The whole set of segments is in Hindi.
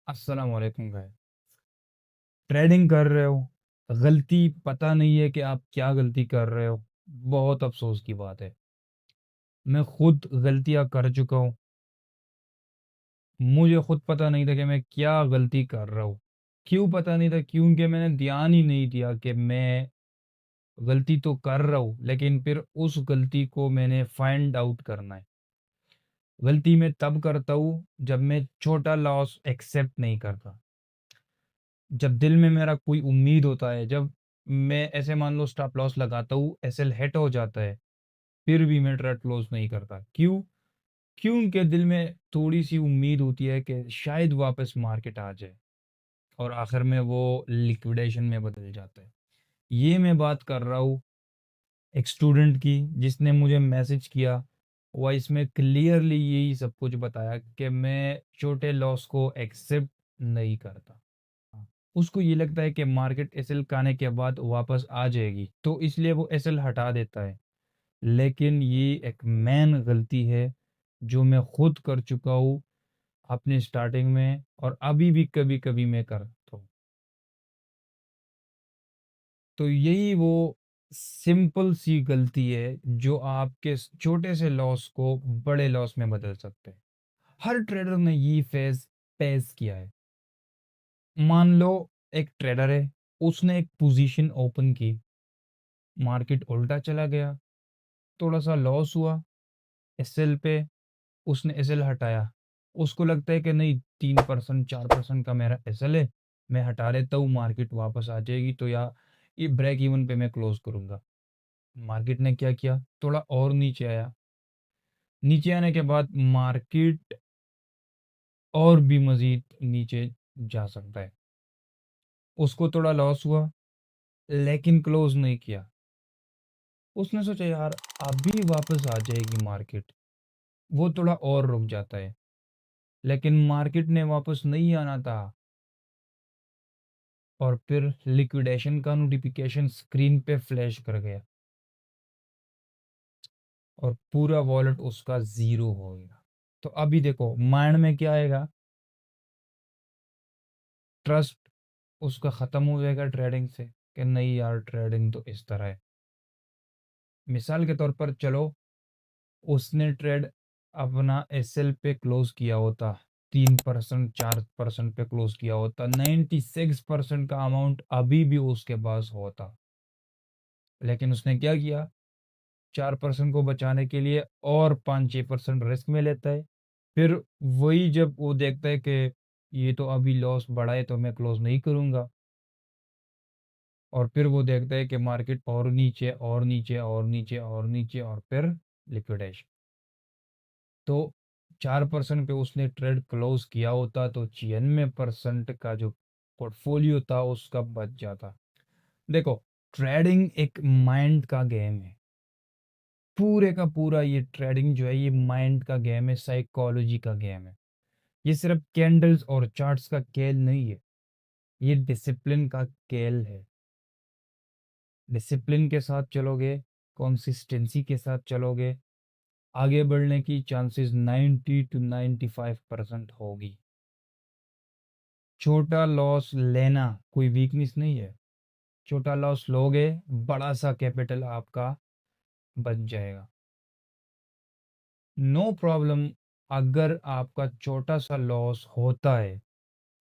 अस्सलाम वालेकुम भाई। ट्रेडिंग कर रहे हो, गलती पता नहीं है कि आप क्या गलती कर रहे हो। बहुत अफसोस की बात है। मैं खुद गलतियां कर चुका हूँ। मुझे खुद पता नहीं था कि मैं क्या गलती कर रहा हूँ। क्यों पता नहीं था? क्योंकि मैंने ध्यान ही नहीं दिया कि मैं गलती तो कर रहा हूँ, लेकिन फिर उस गलती को मैंने फाइंड आउट करना है। गलती मैं तब करता हूँ जब मैं छोटा लॉस एक्सेप्ट नहीं करता। जब दिल में मेरा कोई उम्मीद होता है, जब मैं ऐसे मान लो स्टॉप लॉस लगाता हूँ, एसएल हिट हो जाता है, फिर भी मैं ट्रेड क्लोज नहीं करता। क्यों? क्योंकि दिल में थोड़ी सी उम्मीद होती है कि शायद वापस मार्केट आ जाए, और आखिर में वो लिक्विडेशन में बदल जाता है। ये मैं बात कर रहा हूँ एक स्टूडेंट की, जिसने मुझे मैसेज किया। वह इसमें क्लियरली यही सब कुछ बताया कि मैं छोटे लॉस को एक्सेप्ट नहीं करता। उसको ये लगता है कि मार्केट एसएल खाने के बाद वापस आ जाएगी, तो इसलिए वो एसएल हटा देता है। लेकिन ये एक मेन गलती है जो मैं खुद कर चुका हूँ अपने स्टार्टिंग में, और अभी भी कभी कभी मैं करता हूँ। तो यही वो सिंपल सी गलती है जो आपके छोटे से लॉस को बड़े लॉस में बदल सकते हैं। हर ट्रेडर ने ये फेज फेस किया है। मान लो एक ट्रेडर है, उसने एक पोजीशन ओपन की, मार्केट उल्टा चला गया, थोड़ा सा लॉस हुआ एसएल पे। उसने एसएल हटाया। उसको लगता है कि नहीं, 3% 4% का मेरा एसएल है, मैं हटा लेता हूँ, मार्केट वापस आ जाएगी तो या ये ब्रेक इवन पे मैं क्लोज करूंगा। मार्केट ने क्या किया? थोड़ा और नीचे आया। नीचे आने के बाद मार्केट और भी मजीद नीचे जा सकता है। उसको थोड़ा लॉस हुआ, लेकिन क्लोज नहीं किया। उसने सोचा यार अभी वापस आ जाएगी मार्केट। वो थोड़ा और रुक जाता है, लेकिन मार्केट ने वापस नहीं आना था। और फिर लिक्विडेशन का नोटिफिकेशन स्क्रीन पे फ्लैश कर गया, और पूरा वॉलेट उसका जीरो हो गया। तो अभी देखो माइंड में क्या आएगा? ट्रस्ट उसका खत्म हो जाएगा ट्रेडिंग से, कि नहीं यार ट्रेडिंग तो इस तरह है। मिसाल के तौर पर चलो, उसने ट्रेड अपना एसएल पे क्लोज किया होता, 3% 4% पे क्लोज किया होता, 96% का अमाउंट अभी भी उसके पास होता। लेकिन उसने क्या किया? 4% को बचाने के लिए और 5-6% रिस्क में लेता है। फिर वही जब वो देखता है कि ये तो अभी लॉस बढ़ा है तो मैं क्लोज नहीं करूंगा, और फिर वो देखता है कि मार्केट और नीचे और नीचे और नीचे और नीचे, और फिर लिक्विडेशन। तो 4% पे उसने ट्रेड क्लोज किया होता तो 96% का जो पोर्टफोलियो था उसका बच जाता। देखो, ट्रेडिंग एक माइंड का गेम है। पूरे का पूरा ये ट्रेडिंग जो है, ये माइंड का गेम है, साइकोलॉजी का गेम है। ये सिर्फ कैंडल्स और चार्ट्स का खेल नहीं है, ये डिसिप्लिन का खेल है। डिसिप्लिन के साथ चलोगे, कंसिस्टेंसी के साथ चलोगे, आगे बढ़ने की चांसेस 90 to 95% होगी। छोटा लॉस लेना कोई वीकनेस नहीं है। छोटा लॉस लोगे, बड़ा सा कैपिटल आपका बच जाएगा। No problem. अगर आपका छोटा सा लॉस होता है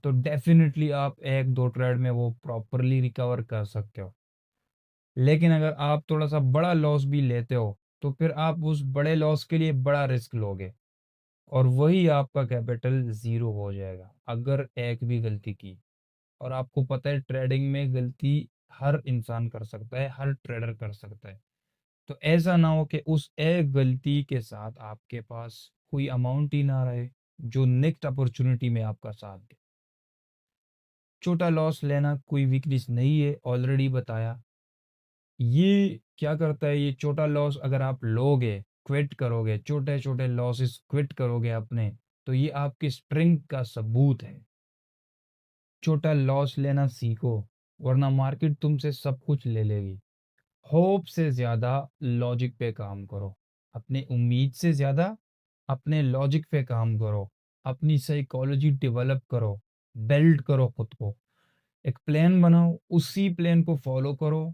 तो डेफिनेटली आप एक दो ट्रेड में वो प्रॉपरली रिकवर कर सकते हो। लेकिन अगर आप थोड़ा सा बड़ा लॉस भी लेते हो, तो फिर आप उस बड़े लॉस के लिए बड़ा रिस्क लोगे, और वही आपका कैपिटल जीरो हो जाएगा अगर एक भी गलती की। और आपको पता है ट्रेडिंग में गलती हर इंसान कर सकता है, हर ट्रेडर कर सकता है। तो ऐसा ना हो कि उस एक गलती के साथ आपके पास कोई अमाउंट ही ना रहे जो नेक्स्ट अपॉर्चुनिटी में आपका साथ दे। छोटा लॉस लेना कोई वीकनेस नहीं है, ऑलरेडी बताया। ये क्या करता है? ये छोटा लॉस अगर आप लोगे, क्विट करोगे, छोटे छोटे लॉसेस क्विट करोगे अपने, तो ये आपकी स्ट्रेंथ का सबूत है। छोटा लॉस लेना सीखो, वरना मार्केट तुमसे सब कुछ ले लेगी। होप से ज्यादा लॉजिक पे काम करो। अपने उम्मीद से ज्यादा अपने लॉजिक पे काम करो। अपनी साइकोलॉजी डेवलप करो। बिल्ड करो खुद को, एक प्लान बनाओ, उसी प्लान को फॉलो करो,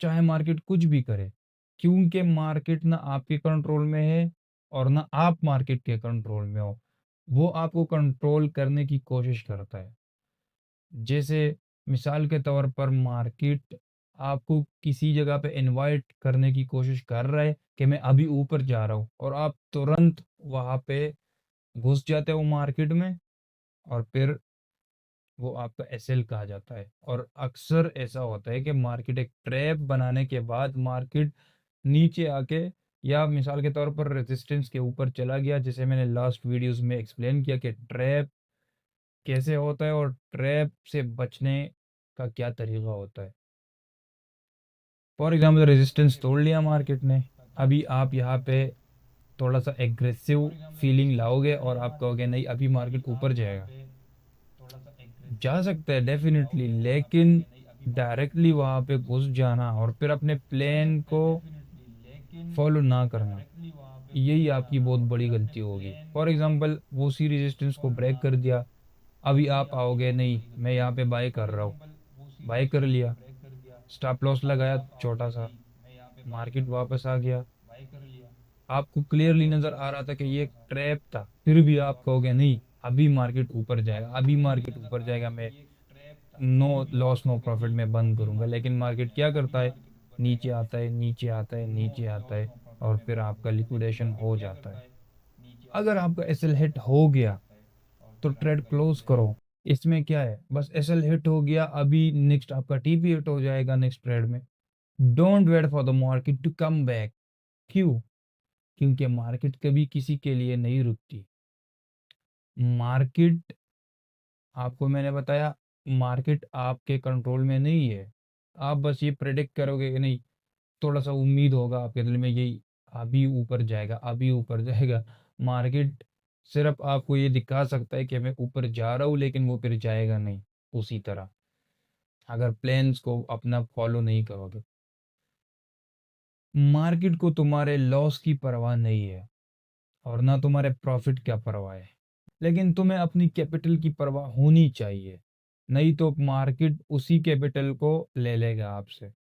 चाहे मार्केट कुछ भी करे, क्योंकि मार्केट ना आपके कंट्रोल में है और ना आप मार्केट के कंट्रोल में हो। वो आपको कंट्रोल करने की कोशिश करता है। जैसे मिसाल के तौर पर मार्केट आपको किसी जगह पे इनवाइट करने की कोशिश कर रहा है कि मैं अभी ऊपर जा रहा हूँ, और आप तुरंत वहां पे घुस जाते हो मार्केट में, और फिर वो आपका एसएल कहा जाता है। और अक्सर ऐसा होता है कि मार्केट एक ट्रैप बनाने के बाद मार्केट नीचे आके, या मिसाल के तौर पर रेजिस्टेंस के ऊपर चला गया, जैसे मैंने लास्ट वीडियोस में एक्सप्लेन किया कि ट्रैप कैसे होता है और ट्रैप से बचने का क्या तरीका होता है। फॉर एग्जाम्पल रेजिस्टेंस तोड़ लिया मार्केट ने, अभी आप यहाँ पे थोड़ा सा एग्रेसिव फीलिंग लाओगे और आप कहोगे नहीं अभी मार्केट ऊपर जाएगा, जा सकता है डेफिनेटली, लेकिन डायरेक्टली वहां पे घुस जाना और फिर अपने प्लान को फॉलो ना करना, यही आपकी बहुत बड़ी गलती होगी। फॉर एग्जांपल वो सी रेजिस्टेंस को ब्रेक कर दिया, अभी आप आओगे नहीं मैं यहाँ पे बाय कर रहा हूँ, बाय कर लिया, स्टॉप लॉस लगाया छोटा सा, मार्केट वापस आ गया, आपको क्लियरली नजर आ रहा था कि ये ट्रैप था, फिर भी आप कहोगे नहीं अभी मार्केट ऊपर जाएगा, अभी मार्केट ऊपर जाएगा, मैं नो लॉस नो प्रॉफिट में बंद करूंगा। लेकिन मार्केट क्या करता है, नीचे आता है, नीचे आता है, नीचे आता है, और फिर आपका लिक्विडेशन हो जाता है। अगर आपका एसएल हिट हो गया तो ट्रेड क्लोज करो। इसमें क्या है, बस एसएल हिट हो गया, अभी नेक्स्ट आपका टीपी हिट हो जाएगा नेक्स्ट ट्रेड में। Don't wait for the market to come back. क्यों? क्योंकि मार्केट कभी किसी के लिए नहीं रुकती। मार्केट, आपको मैंने बताया, मार्केट आपके कंट्रोल में नहीं है। आप बस ये प्रेडिक्ट करोगे कि नहीं, थोड़ा सा उम्मीद होगा आपके दिल में यही, अभी ऊपर जाएगा, अभी ऊपर जाएगा। मार्केट सिर्फ आपको ये दिखा सकता है कि मैं ऊपर जा रहा हूँ, लेकिन वो फिर जाएगा नहीं उसी तरह, अगर प्लान्स को अपना फॉलो नहीं करोगे। मार्केट को तुम्हारे लॉस की परवाह नहीं है, और ना तुम्हारे प्रॉफिट क्या परवाह है, लेकिन तुम्हें अपनी कैपिटल की परवाह होनी चाहिए, नहीं तो मार्केट उसी कैपिटल को ले लेगा आपसे।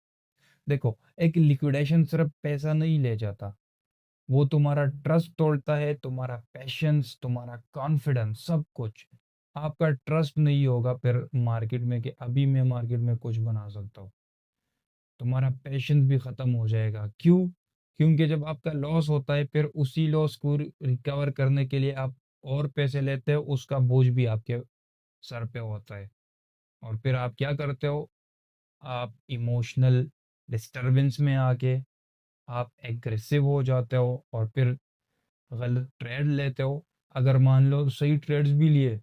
देखो, एक लिक्विडेशन सिर्फ पैसा नहीं ले जाता, वो तुम्हारा ट्रस्ट तोड़ता है, तुम्हारा पैशंस, तुम्हारा कॉन्फिडेंस, सब कुछ। आपका ट्रस्ट नहीं होगा फिर मार्केट में कि अभी मैं मार्केट में कुछ बना सकता हूँ, तुम्हारा पैशंस भी खत्म हो जाएगा। क्यों? क्योंकि जब आपका लॉस होता है फिर उसी लॉस को रिकवर करने के लिए आप और पैसे लेते हो, उसका बोझ भी आपके सर पे होता है। और फिर आप क्या करते हो, आप इमोशनल डिस्टरबेंस में आके आप एग्रेसिव हो जाते हो और फिर गलत ट्रेड लेते हो। अगर मान लो सही ट्रेड्स भी लिए,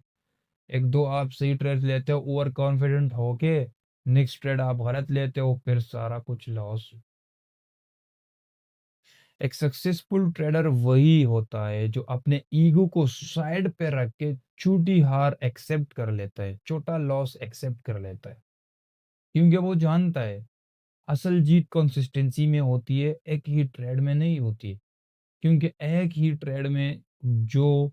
एक दो आप सही ट्रेड लेते हो ओवर कॉन्फिडेंट होके, नेक्स्ट ट्रेड आप गलत लेते हो, फिर सारा कुछ लॉस। एक सक्सेसफुल ट्रेडर वही होता है जो अपने ईगो को साइड पे रख के छोटी हार एक्सेप्ट कर लेता है, छोटा लॉस एक्सेप्ट कर लेता है, क्योंकि वो जानता है असल जीत कंसिस्टेंसी में होती है, एक ही ट्रेड में नहीं होती। क्योंकि एक ही ट्रेड में जो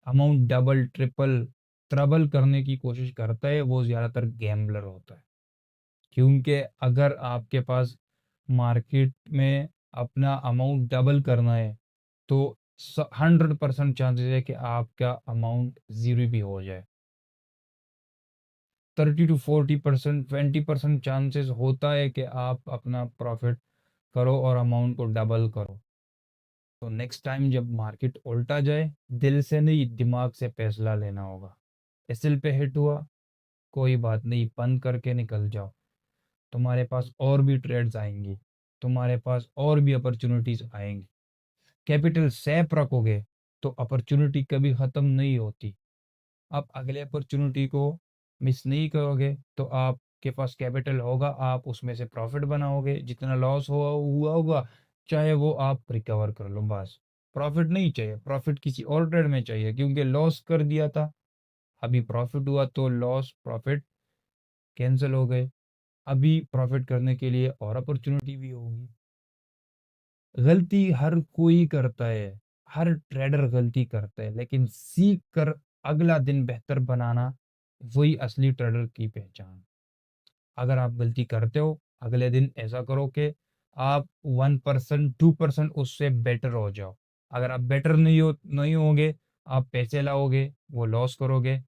अमाउंट डबल ट्रिपल ट्रबल करने की कोशिश करता है वो ज्यादातर गैम्बलर होता है। क्योंकि अगर आपके पास मार्केट में अपना अमाउंट डबल करना है तो 100% चांसेस है कि आपका अमाउंट जीरो भी हो जाए। 30 to 40%, 20% चांसेस होता है कि आप अपना प्रॉफिट करो और अमाउंट को डबल करो। तो नेक्स्ट टाइम जब मार्केट उल्टा जाए, दिल से नहीं दिमाग से फैसला लेना होगा। एसएल पे हिट हुआ, कोई बात नहीं, बंद करके निकल जाओ, तुम्हारे पास और भी ट्रेड्स आएंगी, तुम्हारे पास और भी अपॉर्चुनिटीज आएंगी। कैपिटल सेफ रखोगे तो अपॉर्चुनिटी कभी खत्म नहीं होती। आप अगले अपॉर्चुनिटी को मिस नहीं करोगे तो आपके पास कैपिटल होगा, आप उसमें से प्रॉफिट बनाओगे, जितना लॉस हुआ होगा चाहे वो आप रिकवर कर लो, बस। प्रॉफिट नहीं चाहिए, प्रॉफिट किसी और ट्रेड में चाहिए, क्योंकि लॉस कर दिया था, अभी प्रॉफिट हुआ तो लॉस प्रॉफिट कैंसिल हो गए, अभी प्रॉफिट करने के लिए और अपॉर्चुनिटी भी होगी। गलती हर कोई करता है, हर ट्रेडर गलती करता है, लेकिन सीख कर अगला दिन बेहतर बनाना, वही असली ट्रेडर की पहचान। अगर आप गलती करते हो, अगले दिन ऐसा करो कि आप 1% 2% उससे बेटर हो जाओ। अगर आप बेटर नहीं होगे, आप पैसे लाओगे, वो लॉस करोगे,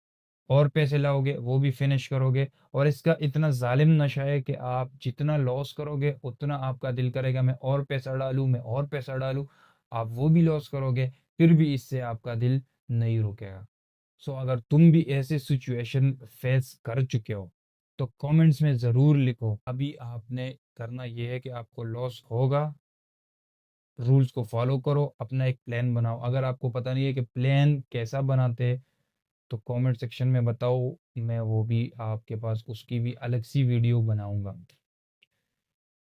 और पैसे लाओगे, वो भी फिनिश करोगे। और इसका इतना ज़ालिम नशा है कि आप जितना लॉस करोगे, उतना आपका दिल करेगा मैं और पैसा डालूँ, मैं और पैसा डालूँ। आप वो भी लॉस करोगे, फिर भी इससे आपका दिल नहीं रुकेगा। सो अगर तुम भी ऐसे सिचुएशन फेस कर चुके हो, तो कमेंट्स में ज़रूर लिखो। अभी आपने करना ये है कि आपको लॉस होगा, रूल्स को फॉलो करो, अपना एक प्लान बनाओ। अगर आपको पता नहीं है कि प्लान कैसा बनाते हैं, तो कमेंट सेक्शन में बताओ, मैं वो भी आपके पास उसकी भी अलग सी वीडियो बनाऊंगा।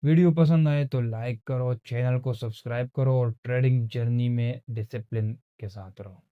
वीडियो पसंद आए तो लाइक करो, चैनल को सब्सक्राइब करो और ट्रेडिंग जर्नी में डिसिप्लिन के साथ रहो।